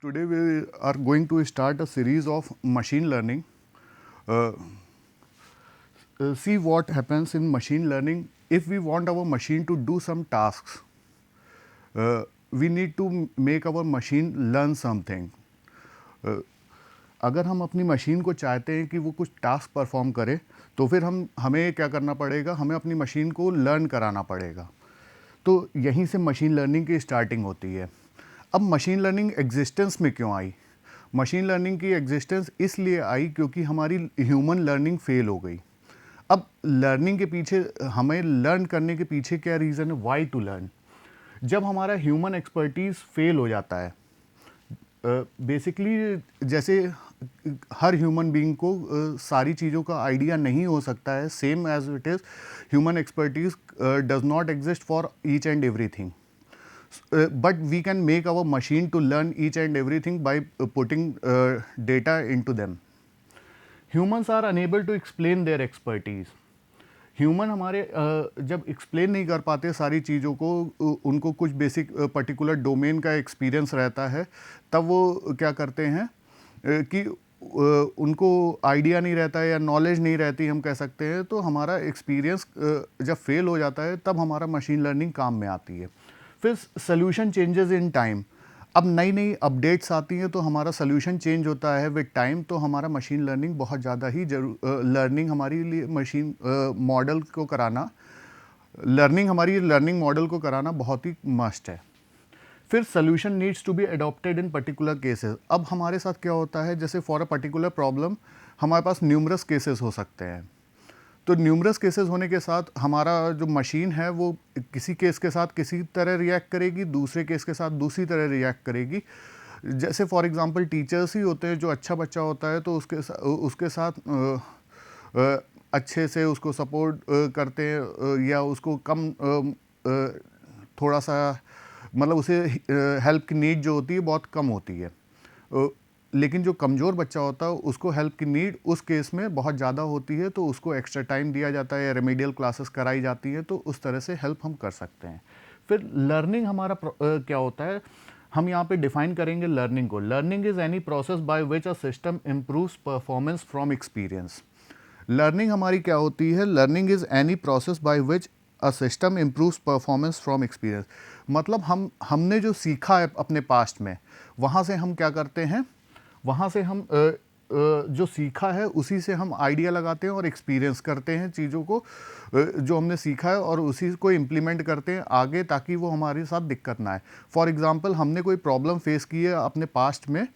Today we are going to start a series of machine learning. Uh, See what happens in machine learning. If we want our machine to do some tasks, we need to make our machine learn something. अगर हम अपनी machine को चाहते हैं कि वो कुछ task perform करे, तो फिर हमें क्या करना पड़ेगा, हमें अपनी मशीन को लर्न कराना पड़ेगा. तो यहीं से मशीन लर्निंग की स्टार्टिंग होती है. अब मशीन लर्निंग एग्जिस्टेंस में क्यों आई? मशीन लर्निंग की एग्जिस्टेंस इसलिए आई क्योंकि हमारी ह्यूमन लर्निंग फेल हो गई. अब लर्निंग के पीछे, हमें लर्न करने के पीछे क्या रीज़न है, वाई टू लर्न? जब हमारा ह्यूमन एक्सपर्टीज़ फेल हो जाता है, बेसिकली जैसे हर ह्यूमन बीइंग को सारी चीज़ों का आइडिया नहीं हो सकता है, same as it is human expertise does not exist for each and everything, but we can make our machine to learn each and everything by putting data into them. Humans are unable to explain their expertise. Human हमारे जब explain नहीं कर पाते सारी चीज़ों को, उनको कुछ बेसिक पर्टिकुलर डोमेन का एक्सपीरियंस रहता है, तब वो क्या करते हैं कि उनको आइडिया नहीं रहता है या नॉलेज नहीं रहती, हम कह सकते हैं. तो हमारा एक्सपीरियंस जब फेल हो जाता है, तब हमारा मशीन लर्निंग काम में आती है. फिर सोल्यूशन चेंजेस इन टाइम. अब नई नई अपडेट्स आती हैं तो हमारा सोल्यूशन चेंज होता है विद टाइम. तो हमारा मशीन लर्निंग बहुत ज़्यादा ही लर्निंग हमारे लिए मशीन मॉडल को कराना, हमारी लर्निंग मॉडल को कराना बहुत ही मस्ट है. फिर solution needs to be adopted in particular cases. अब हमारे साथ क्या होता है, जैसे फॉर अ पर्टिकुलर प्रॉब्लम हमारे पास न्यूमरस केसेस हो सकते हैं. तो न्यूमरस केसेस होने के साथ हमारा जो मशीन है वो किसी केस के साथ किसी तरह रिएक्ट करेगी, दूसरे केस के साथ दूसरी तरह रिएक्ट करेगी. जैसे फॉर एग्जांपल टीचर्स ही होते हैं, जो अच्छा बच्चा होता है तो उसके साथ अच्छे से उसको सपोर्ट करते हैं, या उसको कम थोड़ा सा, मतलब उसे हेल्प की नीड जो होती है बहुत कम होती है. लेकिन जो कमज़ोर बच्चा होता है उसको हेल्प की नीड उस केस में बहुत ज़्यादा होती है, तो उसको एक्स्ट्रा टाइम दिया जाता है या रेमेडियल क्लासेस कराई जाती है, तो उस तरह से हेल्प हम कर सकते हैं. फिर लर्निंग हमारा क्या होता है, हम यहाँ पे डिफाइन करेंगे लर्निंग को. Learning is any process by which a system improves performance from experience. Learning हमारी क्या होती है, learning is any process by which a system improves performance from experience. मतलब हमने जो सीखा है अपने पास्ट में, वहाँ से हम क्या करते हैं, वहाँ से हम जो सीखा है उसी से हम आइडिया लगाते हैं और एक्सपीरियंस करते हैं चीज़ों को, जो हमने सीखा है, और उसी को इम्प्लीमेंट करते हैं आगे, ताकि वो हमारे साथ दिक्कत ना आए. फॉर एग्जांपल हमने कोई प्रॉब्लम फेस की है अपने पास्ट में,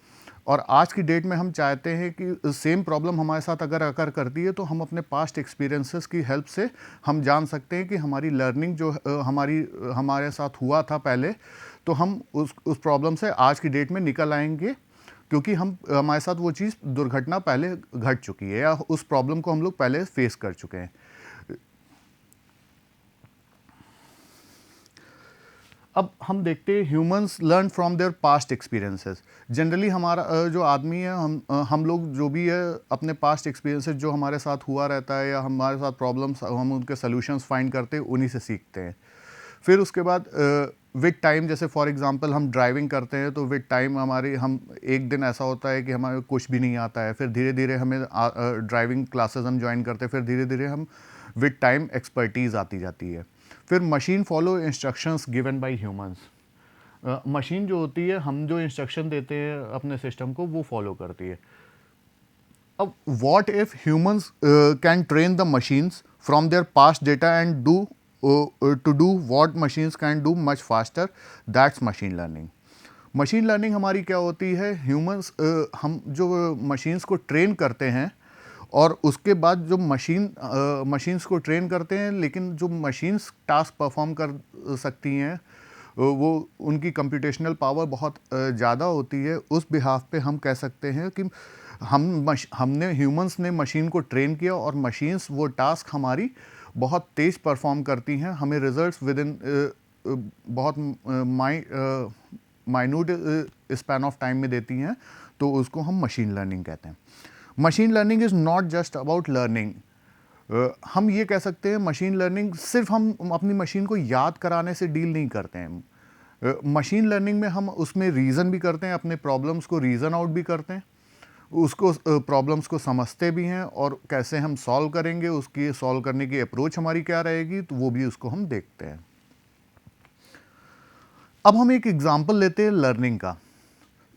और आज की डेट में हम चाहते हैं कि सेम प्रॉब्लम हमारे साथ अगर अकर करती है, तो हम अपने पास्ट एक्सपीरियंसेस की हेल्प से हम जान सकते हैं कि हमारी लर्निंग जो हमारे साथ हुआ था पहले, तो हम उस प्रॉब्लम से आज की डेट में निकल आएंगे, क्योंकि हमारे साथ वो चीज़ दुर्घटना पहले घट चुकी है, या उस प्रॉब्लम को हम लोग पहले फेस कर चुके हैं. अब हम देखते हैं humans learn from their past experiences. Generally हमारा जो आदमी है, हम लोग जो भी है अपने पास्ट एक्सपीरियंसेस जो हमारे साथ हुआ रहता है, या हमारे साथ प्रॉब्लम्स हम उनके सोल्यूशंस फाइंड करते हैं, उन्हीं से सीखते हैं. फिर उसके बाद विद टाइम, जैसे फॉर एग्जांपल हम ड्राइविंग करते हैं, तो विद टाइम हम एक दिन ऐसा होता है कि हमें कुछ भी नहीं आता है, फिर धीरे धीरे हमें ड्राइविंग क्लासेस हम ज्वाइन करते हैं, फिर धीरे धीरे हम विद टाइम एक्सपर्टीज़ आती जाती है. फिर machine follow instructions given by humans. Machine जो होती है, हम जो इंस्ट्रक्शन देते हैं अपने सिस्टम को, वो फॉलो करती है. अब what if humans can train the machines from their past data and do to do what machines can do much faster, that's machine learning. Machine learning हमारी क्या होती है, ह्यूमंस हम जो मशीन्स को ट्रेन करते हैं, और उसके बाद जो मशीन्स को ट्रेन करते हैं, लेकिन जो मशीन्स टास्क परफॉर्म कर सकती हैं, वो उनकी कंप्यूटेशनल पावर बहुत ज़्यादा होती है. उस बिहाफ पे हम कह सकते हैं कि हमने ह्यूमंस ने मशीन को ट्रेन किया, और मशीन्स वो टास्क हमारी बहुत तेज़ परफॉर्म करती हैं, हमें रिजल्ट्स विद इन बहुत माइन्यूट स्पैन ऑफ टाइम में देती हैं. तो उसको हम मशीन लर्निंग कहते हैं. Machine learning is not just about learning. हम ये कह सकते हैं मशीन लर्निंग सिर्फ हम अपनी मशीन को याद कराने से डील नहीं करते हैं. मशीन लर्निंग में हम उसमें रीज़न भी करते हैं, अपने प्रॉब्लम्स को रीज़न आउट भी करते हैं, उसको प्रॉब्लम्स को समझते भी हैं और कैसे हम सॉल्व करेंगे, उसकी सॉल्व करने की अप्रोच हमारी क्या रहेगी, तो वो भी उसको हम देखते हैं। अब हम एक एग्जांपल लेते हैं लर्निंग का।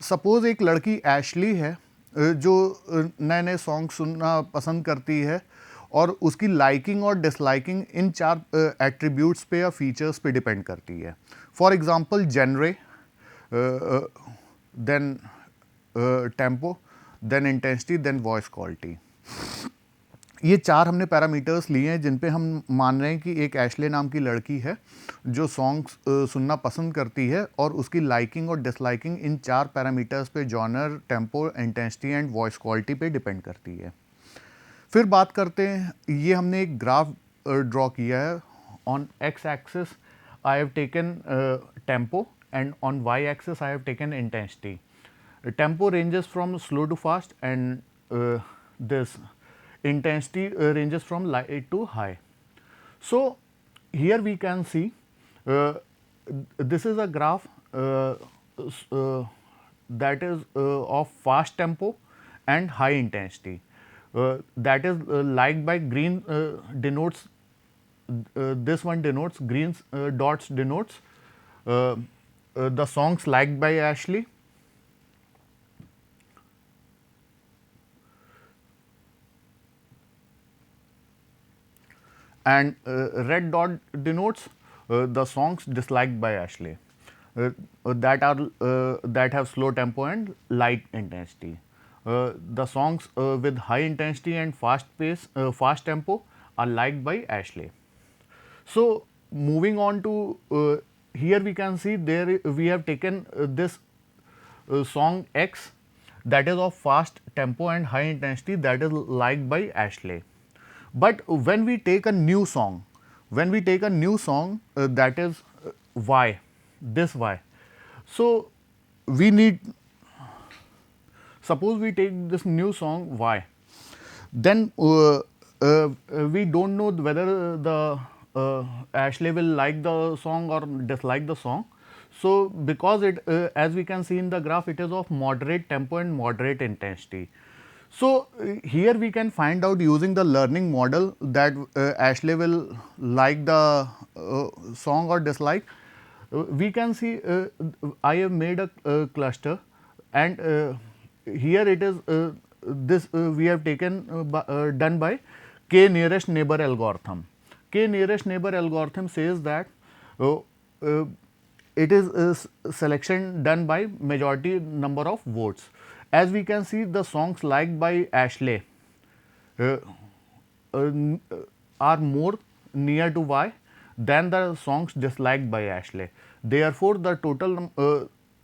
सपोज एक लड़की एशली है जो नए नए सॉन्ग सुनना पसंद करती है और उसकी लाइकिंग और डिसलाइकिंग इन 4 एट्रीब्यूट्स पे या फीचर्स पे डिपेंड करती है। For example genre, then tempo, then intensity, then voice quality. ये 4 हमने पैरामीटर्स लिए हैं जिन पे हम मान रहे हैं कि एक एशले नाम की लड़की है जो सॉन्ग्स सुनना पसंद करती है और उसकी लाइकिंग और डिसलाइकिंग इन 4 पैरामीटर्स पे genre, tempo, intensity and voice quality पे डिपेंड करती है। फिर बात करते हैं, ये हमने एक ग्राफ ड्रॉ किया है। On X axis I have taken tempo and on Y axis I have taken intensity. Tempo ranges from slow to fast and this intensity ranges from light to high. So here we can see uh, this is a graph that is of fast tempo and high intensity. That is liked by green denotes, this one denotes, green dots denotes the songs liked by Ashley. And red dot denotes the songs disliked by Ashley, that have slow tempo and light intensity. The songs with high intensity and fast pace, fast tempo are liked by Ashley. So moving on to here we can see there we have taken this song X that is of fast tempo and high intensity, that is liked by Ashley. But when we take a new song, that is Y, this Y. So we need, suppose we take this new song Y, then we don't know whether the Ashley will like the song or dislike the song. So because it, as we can see in the graph, it is of moderate tempo and moderate intensity. So here we can find out using the learning model that Ashley will like the song or dislike. We can see I have made a cluster, and here it is this we have taken done by k nearest neighbor algorithm. K nearest neighbor algorithm says that it is a selection done by majority number of votes. As we can see, the songs liked by Ashley uh, uh, are more near to Y than the songs disliked by Ashley. Therefore, the total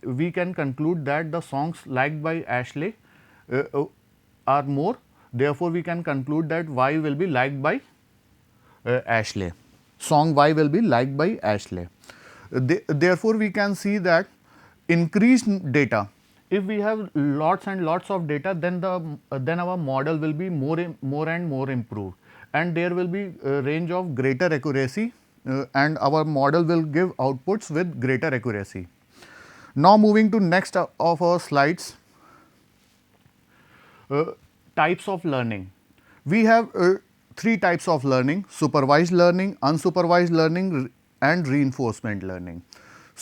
we can conclude that the songs liked by Ashley are more. Therefore, we can conclude that Y will be liked by Ashley. Song Y will be liked by Ashley. Therefore, we can see that increased data. If we have lots and lots of data, then then our model will be more and more improved, and there will be a range of greater accuracy, and our model will give outputs with greater accuracy. Now moving to next of our slides, types of learning. We have 3 types of learning: supervised learning, unsupervised learning and reinforcement learning.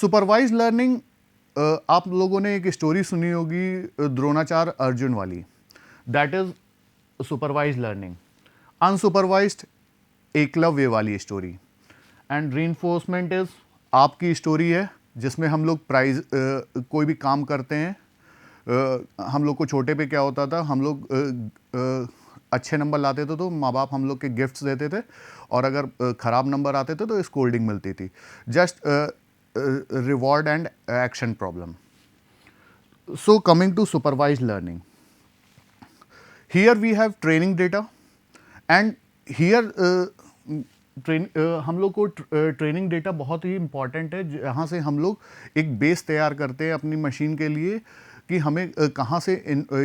Supervised learning, आप लोगों ने एक story सुनी होगी द्रोणाचार्य अर्जुन वाली, that is supervise learning. Unsupervised Eklavya वाली story. And reinforcement is आपकी story है जिसमें हम लोग प्राइज कोई भी काम करते हैं. हम लोग को छोटे पे क्या होता था, हम लोग अच्छे नंबर लाते थे तो माँ बाप हम लोग के गिफ्ट्स देते थे, और अगर ख़राब नंबर आते थे तो स्कोल्डिंग मिलती थी. Just reward and action problem. So coming to supervised learning, here we have training data, and here हम लोग को ट्रेनिंग डेटा बहुत ही इम्पॉर्टेंट है, जहाँ से हम लोग एक बेस तैयार करते हैं अपनी मशीन के लिए कि हमें कहाँ से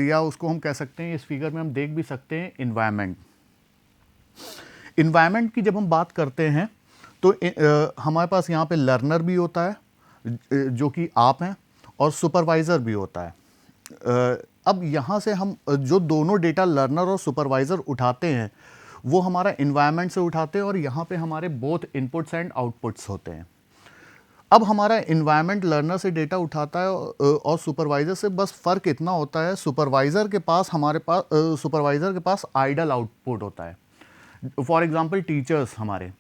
या उसको हम कह सकते हैं, इस फिगर में हम देख भी सकते हैं इन्वायरमेंट. इन्वायरमेंट की जब हम बात करते हैं तो हमारे पास यहाँ पे लर्नर भी होता है, जो कि आप हैं, और सुपरवाइज़र भी होता है। अब यहाँ से हम जो दोनों डेटा लर्नर और सुपरवाइज़र उठाते हैं वो हमारा इन्वायरमेंट से उठाते हैं, और यहाँ पे हमारे बोथ इनपुट्स एंड आउटपुट्स होते हैं। अब हमारा इन्वायरमेंट लर्नर से डेटा उठाता है और सुपरवाइज़र से बस फ़र्क इतना होता है, सुपरवाइज़र के पास आइडल आउटपुट होता है। फॉर एग्जांपल टीचर्स, हमारे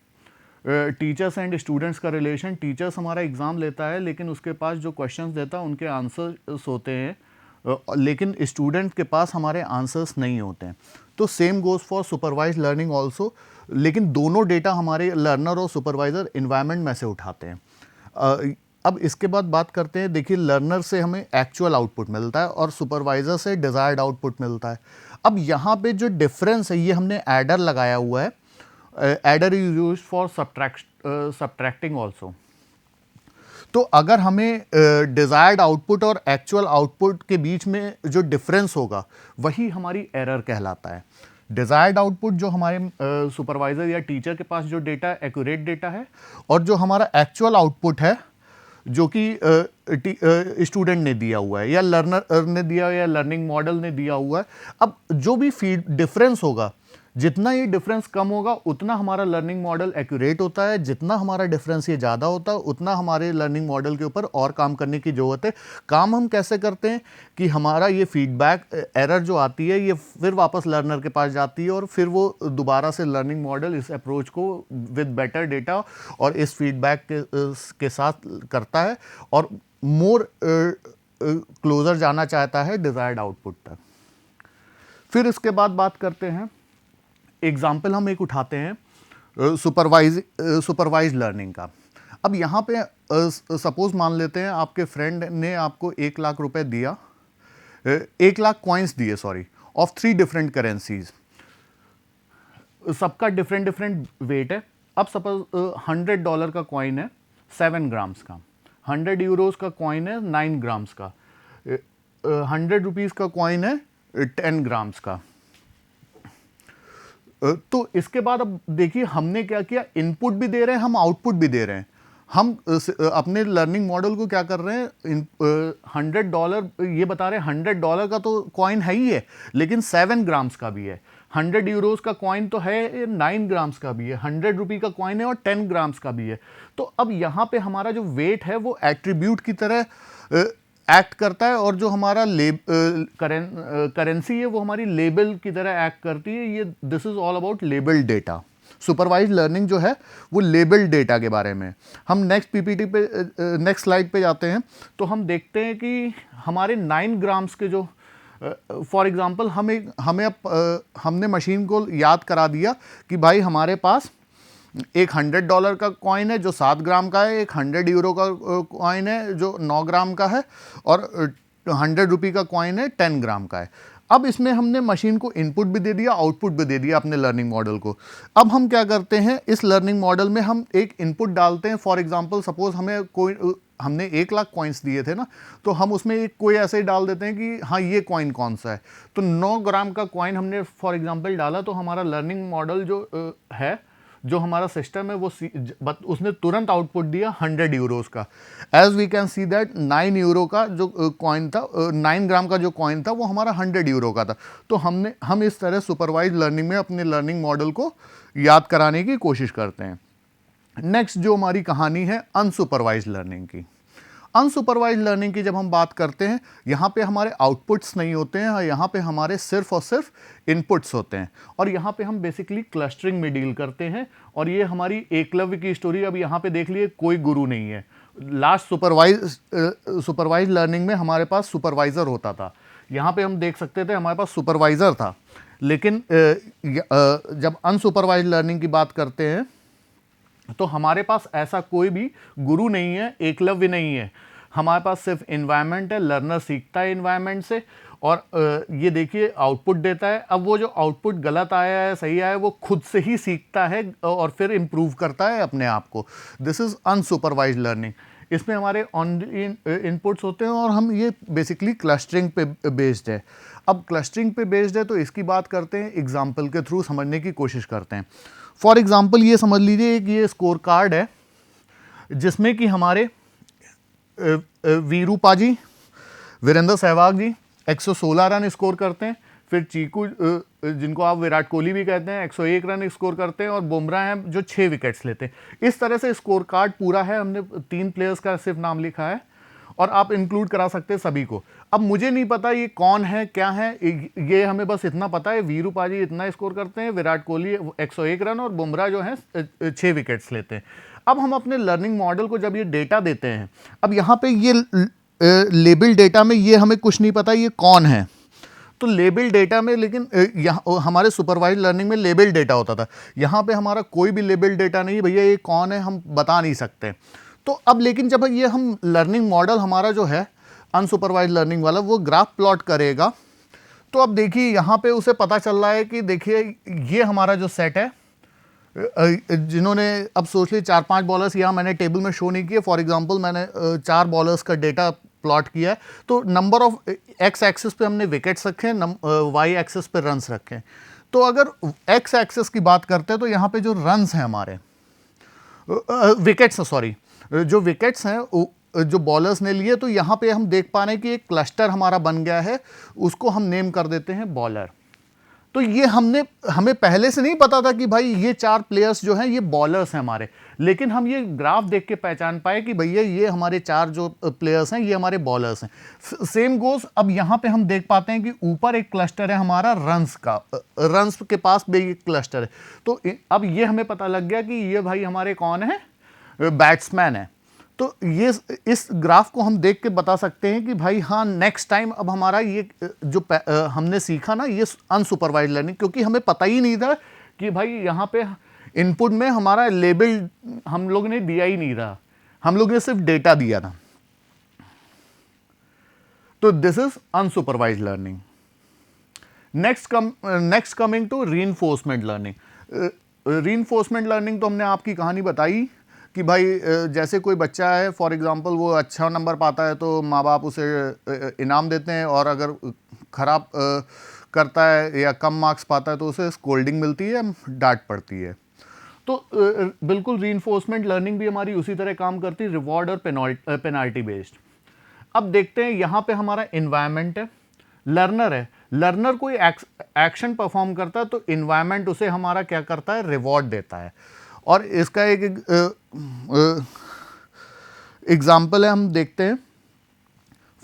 टीचर्स एंड स्टूडेंट्स का रिलेशन, टीचर्स हमारा एग्ज़ाम लेता है लेकिन उसके पास जो क्वेश्चंस देता है उनके आंसर्स होते हैं, लेकिन स्टूडेंट के पास हमारे आंसर्स नहीं होते हैं। तो same goes for supervise learning also, लेकिन दोनों डेटा हमारे लर्नर और सुपरवाइज़र इन्वायरमेंट में से उठाते हैं। अब इसके बाद बात करते हैं, देखिए लर्नर से हमें एक्चुअल आउटपुट मिलता है और सुपरवाइज़र से डिज़ायर्ड आउटपुट मिलता है। अब यहाँ पे जो डिफरेंस है ये हमने एडर लगाया हुआ है। Adder is used for subtracting also. तो अगर हमें डिज़ायर्ड आउटपुट और एक्चुअल आउटपुट के बीच में जो डिफरेंस होगा वही हमारी एरर कहलाता है। डिज़ायर्ड आउटपुट जो हमारे सुपरवाइज़र या टीचर के पास जो डेटा एक्यूरेट डेटा है, और जो हमारा एक्चुअल आउटपुट है जो कि स्टूडेंट ने दिया हुआ है या लर्नर ने दिया है या लर्निंग मॉडल ने दिया हुआ है। अब जो भी फीड डिफरेंस होगा, जितना ये डिफरेंस कम होगा उतना हमारा लर्निंग मॉडल एक्यूरेट होता है, जितना हमारा डिफरेंस ये ज़्यादा होता है उतना हमारे लर्निंग मॉडल के ऊपर और काम करने की ज़रूरत है। काम हम कैसे करते हैं कि हमारा ये फीडबैक एरर जो आती है ये फिर वापस लर्नर के पास जाती है, और फिर वो दोबारा से लर्निंग मॉडल इस अप्रोच को विद बेटर डेटा और इस फीडबैक के साथ करता है और मोर क्लोजर जाना चाहता है डिज़ायर्ड आउटपुट तक। फिर इसके बाद बात करते हैं, एग्जाम्पल हम एक उठाते हैं सुपरवाइज लर्निंग का। अब यहाँ पे सपोज मान लेते हैं आपके फ्रेंड ने आपको 1 लाख रुपए दिया, 1 लाख कॉइन्स दिए, सॉरी, ऑफ 3 डिफरेंट करेंसीज। सबका डिफरेंट डिफरेंट वेट है। अब सपोज $100 का कॉइन है 7 ग्राम्स का, 100 यूरोज का कॉइन है 9 ग्राम्स का, 100 रुपीज़ का कॉइन है 10 ग्राम्स का। तो इसके बाद अब देखिए हमने क्या किया, इनपुट भी दे रहे हैं हम, आउटपुट भी दे रहे हैं। हम अपने लर्निंग मॉडल को क्या कर रहे हैं, $100 ये बता रहे हैं $100 का तो कॉइन है ही है, लेकिन 7 ग्राम्स का भी है। 100 यूरोज का कॉइन तो है, 9 ग्राम्स का भी है, 100 रुपये का कॉइन है और 10 ग्राम्स का भी है। तो अब यहाँ पे हमारा जो वेट है वो एट्रीब्यूट की तरह एक्ट करता है, और जो हमारा करेंसी है वो हमारी लेबल की तरह एक्ट करती है। ये this is all about label data. Supervise learning जो है वो लेबल डेटा के बारे में। हम नेक्स्ट पीपीटी पे, नेक्स्ट स्लाइड पे जाते हैं तो हम देखते हैं कि हमारे 9 ग्राम्स के जो फॉर एग्जांपल हमने मशीन को याद करा दिया कि भाई हमारे पास एक $100 का कॉइन है जो 7 ग्राम का है, एक 100 यूरो का कॉइन है जो 9 ग्राम का है, और 100 रुपये का कॉइन है 10 ग्राम का है। अब इसमें हमने मशीन को इनपुट भी दे दिया, आउटपुट भी दे दिया अपने लर्निंग मॉडल को। अब हम क्या करते हैं, इस लर्निंग मॉडल में हम एक इनपुट डालते हैं। फॉर एग्जांपल सपोज हमने 1 लाख कॉइन्स दिए थे ना, तो हम उसमें एक कोई ऐसे ही डाल देते हैं कि हाँ ये कॉइन कौन सा है। तो 9 ग्राम का कॉइन हमने फॉर एग्जांपल डाला, तो हमारा लर्निंग मॉडल जो हमारा सिस्टम है वो उसने तुरंत आउटपुट दिया 100 यूरोज का। As we can see that 9 euro का जो कॉइन था, 9 ग्राम का जो कॉइन था वो हमारा 100 यूरो का था। तो हम इस तरह सुपरवाइज लर्निंग में अपने लर्निंग मॉडल को याद कराने की कोशिश करते हैं। नेक्स्ट जो हमारी कहानी है अनसुपरवाइज लर्निंग की। अनसुपरवाइज लर्निंग की जब हम बात करते हैं, यहाँ पे हमारे आउटपुट्स नहीं होते हैं, यहाँ पे हमारे सिर्फ और सिर्फ इनपुट्स होते हैं, और यहाँ पे हम बेसिकली क्लस्टरिंग में डील करते हैं। और ये हमारी एकलव्य की स्टोरी। अब यहाँ पे देख लिए कोई गुरु नहीं है। लास्ट सुपरवाइज लर्निंग में हमारे पास सुपरवाइज़र होता था, यहाँ पे हम देख सकते थे हमारे पास सुपरवाइज़र था। लेकिन जब अनसुपरवाइज लर्निंग की बात करते हैं तो हमारे पास ऐसा कोई भी गुरु नहीं है, एकलव्य नहीं है। हमारे पास सिर्फ इन्वायरमेंट है, लर्नर सीखता है इन्वायरमेंट से, और ये देखिए आउटपुट देता है। अब वो जो आउटपुट गलत आया है सही आया है वो खुद से ही सीखता है और फिर इम्प्रूव करता है अपने आप को। This is unsupervised learning. इसमें हमारे इनपुट्स होते हैं और हम ये बेसिकली क्लस्टरिंग पे बेस्ड है। अब क्लस्टरिंग पे बेस्ड है तो इसकी बात करते हैं, एग्जाम्पल के थ्रू समझने की कोशिश करते हैं। फॉर एग्जाम्पल ये समझ लीजिए कि ये स्कोर कार्ड है जिसमें कि हमारे वीरू पाजी, वीरेंद्र सहवाग जी 116 रन स्कोर करते हैं। फिर चीकू जिनको आप विराट कोहली भी कहते हैं 101 रन स्कोर करते हैं, और बुमराह हैं जो 6 विकेट्स लेते हैं। इस तरह से स्कोर कार्ड पूरा है। हमने 3 प्लेयर्स का सिर्फ नाम लिखा है और आप इंक्लूड करा सकते हैं सभी को। अब मुझे नहीं पता ये कौन है क्या है, ये हमें बस इतना पता है वीरू पाजी इतना स्कोर करते हैं, विराट कोहली 101 रन और बुमराह जो है 6 विकेट्स लेते हैं। अब हम अपने लर्निंग मॉडल को जब ये डेटा देते हैं, अब यहाँ पे ये लेबल डेटा में ये हमें कुछ नहीं पता ये कौन है, तो लेबल डेटा में, लेकिन यहाँ हमारे सुपरवाइज लर्निंग में लेबल डेटा होता था। यहाँ पे हमारा कोई भी लेबल डेटा नहीं, भैया ये कौन है हम बता नहीं सकते। तो अब लेकिन जब ये हम लर्निंग मॉडल हमारा जो है अनसुपरवाइज लर्निंग वाला वो ग्राफ प्लॉट करेगा, तो अब देखिए यहाँ पे उसे पता चल रहा है कि देखिए ये हमारा जो सेट है, जिन्होंने अब सोच ली 4-5 बॉलर्स यहाँ मैंने टेबल में शो नहीं किए। फॉर एग्जांपल मैंने 4 बॉलर्स का डेटा प्लॉट किया है, तो नंबर ऑफ एक्स एक्सिस पे हमने विकेट्स रखे हैं, वाई एक्सिस पे रन्स रखे हैं। तो अगर एक्स एक्सिस की बात करते हैं तो यहाँ पे जो रन्स हैं हमारे, विकेट्स सॉरी, जो विकेट्स हैं जो बॉलर्स ने लिए, तो यहाँ पे हम देख पा रहे हैं कि एक क्लस्टर हमारा बन गया है, उसको हम नेम कर देते हैं बॉलर। तो ये हमें पहले से नहीं पता था कि भाई ये 4 प्लेयर्स जो हैं ये बॉलर्स हैं हमारे, लेकिन हम ये ग्राफ देख के पहचान पाए कि भैया ये हमारे 4 जो प्लेयर्स हैं ये हमारे बॉलर्स हैं। सेम गोज, अब यहाँ पे हम देख पाते हैं कि ऊपर एक क्लस्टर है हमारा रन्स का, रन्स के पास भी एक क्लस्टर है। तो अब ये हमें पता लग गया कि ये भाई हमारे कौन है, बैट्समैन है। तो ये इस ग्राफ को हम देख के बता सकते हैं कि भाई हाँ नेक्स्ट टाइम अब हमारा ये जो हमने सीखा ना ये अनसुपरवाइज्ड लर्निंग, क्योंकि हमें पता ही नहीं था कि भाई यहाँ पे इनपुट में हमारा लेबल हम लोग ने दिया ही नहीं रहा, हम लोग ने सिर्फ डेटा दिया था। तो this is unsupervised learning. Next coming to reinforcement learning. Reinforcement learning तो हमने आपकी कहानी बताई कि भाई जैसे कोई बच्चा है, फॉर एग्जांपल वो अच्छा नंबर पाता है तो माँ बाप उसे इनाम देते हैं, और अगर ख़राब करता है या कम मार्क्स पाता है तो उसे स्कोल्डिंग मिलती है, डांट पड़ती है। तो बिल्कुल रीइंफोर्समेंट लर्निंग भी हमारी उसी तरह काम करती है, रिवॉर्ड और पेनाल्टी बेस्ड। अब देखते हैं यहाँ पे हमारा इन्वायरमेंट है, लर्नर है, लर्नर कोई एक्शन परफॉर्म करता है तो इन्वायरमेंट उसे हमारा क्या करता है, रिवॉर्ड देता है। और इसका एक एग्जाम्पल है, हम देखते हैं।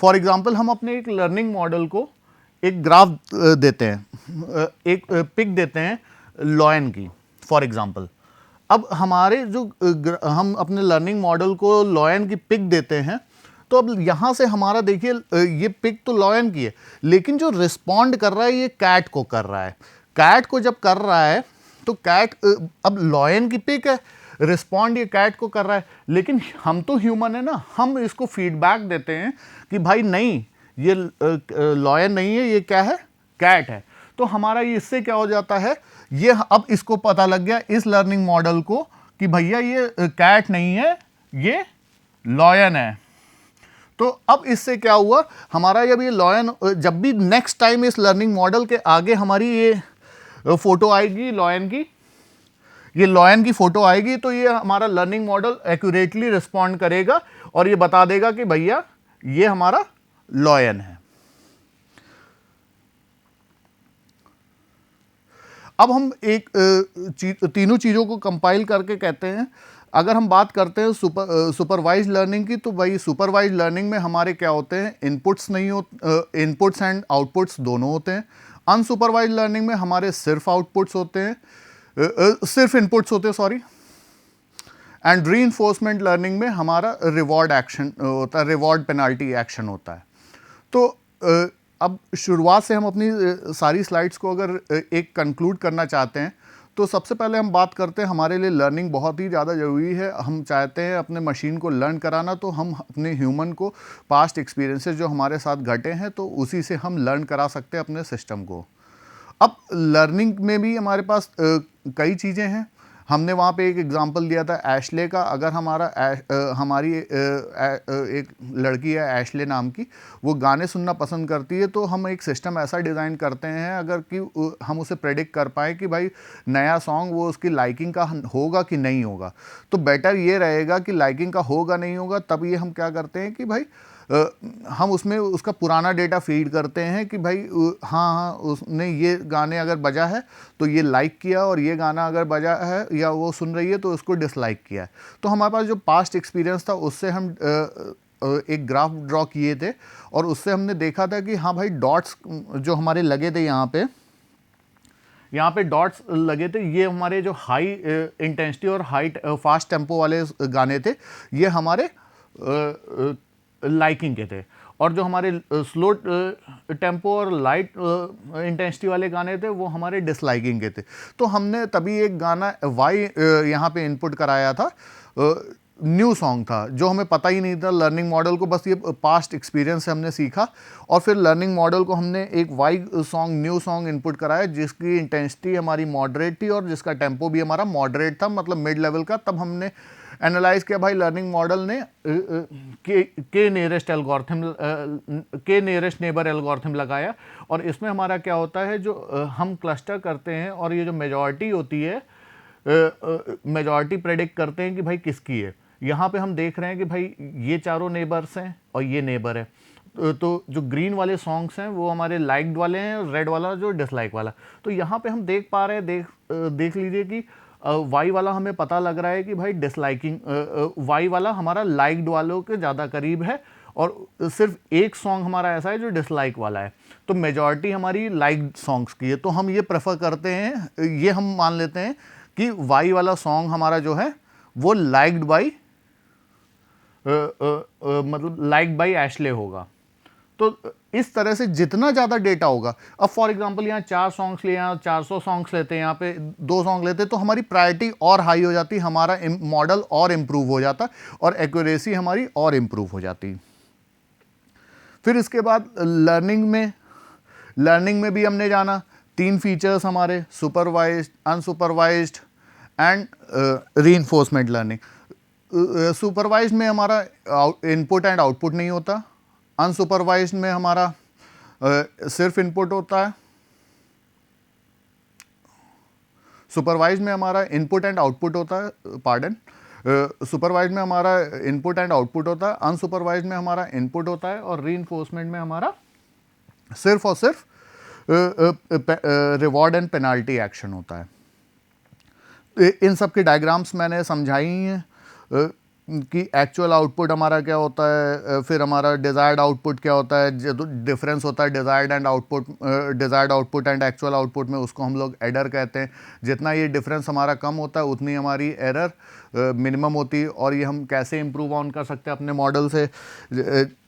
फॉर एग्जाम्पल हम अपने एक लर्निंग मॉडल को एक ग्राफ देते हैं, एक पिक देते हैं लॉयन की फॉर एग्जाम्पल। अब हमारे जो हम अपने लर्निंग मॉडल को लॉयन की पिक देते हैं, तो अब यहाँ से हमारा देखिए ये पिक तो लॉयन की है, लेकिन जो रिस्पॉन्ड कर रहा है ये कैट को कर रहा है। कैट को जब कर रहा है तो कैट, अब लॉयन की पिक है, रिस्पॉन्ड ये कैट को कर रहा है, लेकिन हम तो ह्यूमन है ना, हम इसको फीडबैक देते हैं कि भाई नहीं ये लॉयन नहीं है, ये क्या है, कैट है। तो हमारा इससे क्या हो जाता है, ये अब इसको पता लग गया इस लर्निंग मॉडल को कि भैया ये कैट नहीं है, ये लॉयन है। तो अब इससे क्या हुआ, हमारा जब ये लॉयन, जब भी नेक्स्ट टाइम इस लर्निंग मॉडल के आगे हमारी ये फोटो आएगी लॉयन की, ये लॉयन की फोटो आएगी, तो ये हमारा लर्निंग मॉडल एक्यूरेटली रिस्पॉन्ड करेगा और ये बता देगा कि भैया ये हमारा लॉयन है। अब हम एक तीनों चीज़ों को कंपाइल करके कहते हैं, अगर हम बात करते हैं सुपरवाइज लर्निंग की, तो भाई सुपरवाइज लर्निंग में हमारे क्या होते हैं, इनपुट्स नहीं होते, इनपुट्स एंड आउटपुट्स दोनों होते हैं। अनसुपरवाइज लर्निंग में हमारे सिर्फ आउटपुट्स होते हैं, सिर्फ इनपुट्स होते हैं सॉरी। एंड रीइंफोर्समेंट लर्निंग में हमारा रिवॉर्ड एक्शन होता है, रिवॉर्ड पेनाल्टी एक्शन होता है। तो अब शुरुआत से हम अपनी सारी स्लाइड्स को अगर एक कंक्लूड करना चाहते हैं, तो सबसे पहले हम बात करते हैं, हमारे लिए लर्निंग बहुत ही ज़्यादा ज़रूरी है। हम चाहते हैं अपने मशीन को लर्न कराना, तो हम अपने ह्यूमन को पास्ट एक्सपीरियंसेस जो हमारे साथ घटे हैं तो उसी से हम लर्न करा सकते हैं अपने सिस्टम को। अब लर्निंग में भी हमारे पास कई चीज़ें हैं। हमने वहाँ पे एक एग्जांपल दिया था एशले का। अगर हमारी एक लड़की है एशले नाम की, वो गाने सुनना पसंद करती है, तो हम एक सिस्टम ऐसा डिज़ाइन करते हैं अगर कि हम उसे प्रेडिक्ट कर पाए कि भाई नया सॉन्ग वो उसकी लाइकिंग का होगा कि नहीं होगा। तो बेटर ये रहेगा कि लाइकिंग का होगा नहीं होगा, तब ये हम क्या करते हैं कि भाई हम उसमें उसका पुराना डेटा फीड करते हैं कि भाई हाँ हाँ उसने ये गाने अगर बजा है तो ये लाइक किया, और ये गाना अगर बजा है या वो सुन रही है तो उसको डिसलाइक किया है। तो हमारे पास जो पास्ट एक्सपीरियंस था उससे हम एक ग्राफ ड्रॉ किए थे, और उससे हमने देखा था कि हाँ भाई डॉट्स जो हमारे लगे थे यहाँ पे डॉट्स लगे थे, ये हमारे जो हाई इंटेंसिटी और हाई फास्ट टेम्पो वाले गाने थे, ये हमारे लाइकिंग के थे। और जो हमारे स्लो टेम्पो और लाइट इंटेंसिटी वाले गाने थे वो हमारे डिसलाइकिंग के थे। तो हमने तभी एक गाना वाई यहाँ पे इनपुट कराया था, न्यू सॉन्ग था जो हमें पता ही नहीं था। लर्निंग मॉडल को बस ये पास्ट एक्सपीरियंस से हमने सीखा, और फिर लर्निंग मॉडल को हमने एक Y song new song input कराया जिसकी इंटेंसिटी हमारी मॉडरेट थी और जिसका टेम्पो भी हमारा मॉडरेट था, मतलब मिड लेवल का। तब हमने एनालाइज किया भाई लर्निंग मॉडल ने के नियरेस्ट नेबर एल्गोरिथम लगाया, और इसमें हमारा क्या होता है, जो हम क्लस्टर करते हैं और ये जो मेजॉरिटी होती है, मेजॉरिटी प्रेडिक्ट करते हैं कि भाई किसकी है। यहाँ पे हम देख रहे हैं कि भाई ये चारों नेबर्स हैं और ये नेबर है, तो जो ग्रीन वाले सॉन्ग्स हैं वो हमारे लाइक्ड वाले हैं और रेड वाला जो डिसलाइक वाला। तो यहाँ पे हम देख पा रहे हैं, देख लीजिए कि वाई वाला हमें पता लग रहा है कि भाई डिसलाइकिंग, वाई वाला हमारा लाइक्ड वालों के ज़्यादा करीब है, और सिर्फ एक सॉन्ग हमारा ऐसा है जो डिसलाइक वाला है। तो मेजॉरिटी हमारी लाइक्ड सॉन्ग्स की है, तो हम ये प्रेफर करते हैं, ये हम मान लेते हैं कि वाई वाला सॉन्ग हमारा जो है वो लाइक्ड बाई मतलब लाइक्ड बाई एशले होगा। तो इस तरह से जितना ज़्यादा डेटा होगा, अब फॉर एग्जांपल यहाँ 4 सॉन्ग्स लिए, यहाँ 400 सॉन्ग्स लेते हैं, यहाँ पे 2 सॉन्ग लेते हैं, तो हमारी प्रायोरिटी और हाई हो जाती, हमारा मॉडल और इम्प्रूव हो जाता और एक्यूरेसी हमारी और इम्प्रूव हो जाती। फिर इसके बाद लर्निंग में भी हमने जाना 3 फीचर्स हमारे, supervised, unsupervised and reinforcement learning. Supervised में हमारा इनपुट एंड आउटपुट नहीं होता, अनसुपरवाइज्ड में हमारा सिर्फ इनपुट होता है, सुपरवाइज्ड में हमारा इनपुट एंड आउटपुट होता है, पार्डन, सुपरवाइज्ड में हमारा इनपुट एंड आउटपुट होता है, अनसुपरवाइज्ड में हमारा इनपुट होता है, और रीइंफोर्समेंट में हमारा सिर्फ और सिर्फ रिवॉर्ड एंड पेनाल्टी एक्शन होता है। इन सब की डायग्राम्स मैंने समझाई हैं कि एक्चुअल आउटपुट हमारा क्या होता है, फिर हमारा डिज़ायर्ड आउटपुट क्या होता है, जो डिफरेंस होता है desired output and actual output में, उसको हम लोग एरर कहते हैं। जितना ये डिफरेंस हमारा कम होता है उतनी हमारी एरर मिनिमम होती है, और ये हम कैसे इम्प्रूव ऑन कर सकते हैं अपने मॉडल से।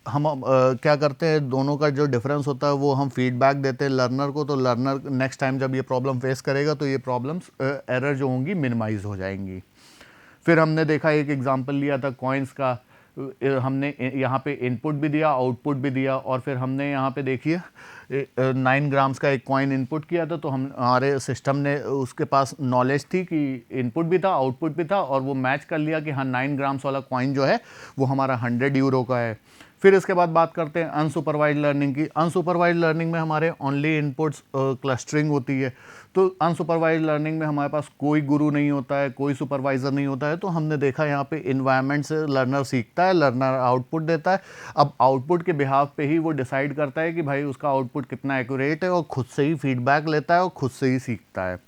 हम क्या करते हैं, दोनों का जो डिफरेंस होता है वो हम फीडबैक देते हैं लर्नर को, तो लर्नर नेक्स्ट टाइम जब ये प्रॉब्लम फेस करेगा तो ये प्रॉब्लम्स एरर जो होंगी मिनिमाइज हो जाएंगी। फिर हमने देखा, एक एग्जांपल लिया था कॉइन्स का, हमने यहाँ पे इनपुट भी दिया, आउटपुट भी दिया, और फिर हमने यहाँ पे देखिए 9 ग्राम्स का एक कॉइन इनपुट किया था, तो हमारे सिस्टम ने उसके पास नॉलेज थी कि इनपुट भी था आउटपुट भी था, और वो मैच कर लिया कि हाँ 9 ग्राम्स वाला कॉइन जो है वो हमारा 100 यूरो का है। फिर इसके बाद बात करते हैं अनसुपरवाइज्ड लर्निंग की। अनसुपरवाइज्ड लर्निंग में हमारे ओनली इनपुट्स क्लस्टरिंग होती है, तो अनसुपरवाइज्ड लर्निंग में हमारे पास कोई गुरु नहीं होता है, कोई सुपरवाइज़र नहीं होता है। तो हमने देखा यहाँ पे इन्वायरमेंट से लर्नर सीखता है, लर्नर आउटपुट देता है। अब आउटपुट के बिहाफ पे ही वो डिसाइड करता है कि भाई उसका आउटपुट कितना एक्यूरेट है, और खुद से ही फीडबैक लेता है और खुद से ही सीखता है,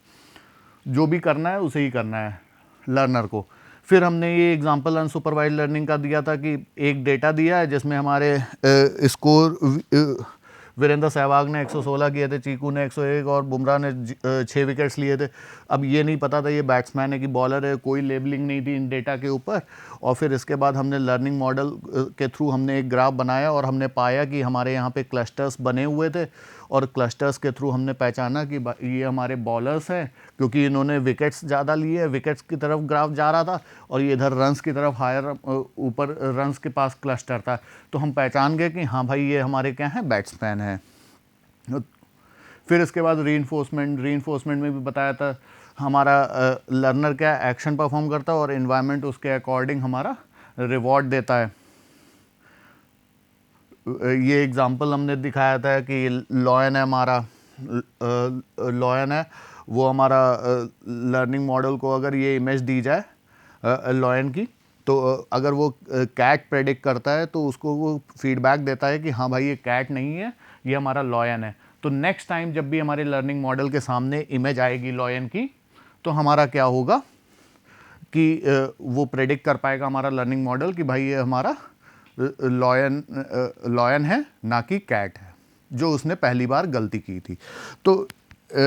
जो भी करना है उसे ही करना है लर्नर को। फिर हमने ये एग्जांपल अनसुपरवाइज्ड लर्निंग का दिया था कि एक डेटा दिया है जिसमें हमारे स्कोर वीरेंद्र सहवाग ने 116 किए थे, चीकू ने 101 और बुमराह ने 6 विकेट्स लिए थे। अब ये नहीं पता था ये बैट्समैन है कि बॉलर है, कोई लेबलिंग नहीं थी इन डेटा के ऊपर। और फिर इसके बाद हमने लर्निंग मॉडल के थ्रू हमने एक ग्राफ बनाया और हमने पाया कि हमारे यहाँ पे क्लस्टर्स बने हुए थे, और क्लस्टर्स के थ्रू हमने पहचाना कि ये हमारे बॉलर्स हैं, क्योंकि इन्होंने विकेट्स ज़्यादा लिए, विकेट्स की तरफ ग्राफ जा रहा था, और ये इधर रन्स की तरफ हायर ऊपर रन्स के पास क्लस्टर था। तो हम पहचान गए कि हाँ भाई ये हमारे क्या हैं, बैट्समैन हैं। फिर इसके बाद रीइंफोर्समेंट में भी बताया था हमारा लर्नर क्या एक्शन परफॉर्म करता है और इन्वायरमेंट उसके अकॉर्डिंग हमारा रिवॉर्ड देता है। ये एग्जांपल हमने दिखाया था कि लॉयन है हमारा, लॉयन है वो हमारा लर्निंग मॉडल को अगर ये इमेज दी जाए लॉयन की, तो अगर वो कैट प्रेडिक्ट करता है तो उसको वो फीडबैक देता है कि हाँ भाई ये कैट नहीं है, ये हमारा लॉयन है। तो नेक्स्ट टाइम जब भी हमारे लर्निंग मॉडल के सामने इमेज आएगी लॉयन की, तो हमारा क्या होगा कि वो प्रेडिक्ट कर पाएगा हमारा लर्निंग मॉडल कि भाई ये हमारा लॉयन है ना कि कैट है, जो उसने पहली बार गलती की थी। तो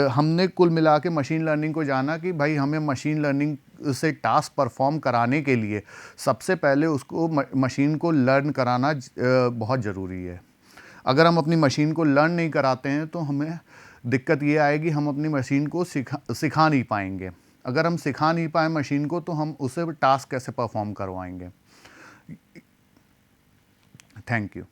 हमने कुल मिला के मशीन लर्निंग को जाना कि भाई हमें मशीन लर्निंग से टास्क परफॉर्म कराने के लिए सबसे पहले उसको मशीन को लर्न कराना बहुत ज़रूरी है। अगर हम अपनी मशीन को लर्न नहीं कराते हैं तो हमें दिक्कत ये आएगी, हम अपनी मशीन को सिखा नहीं पाएंगे। अगर हम सिखा नहीं पाए मशीन को तो हम उसे टास्क कैसे परफॉर्म करवाएंगे। Thank you.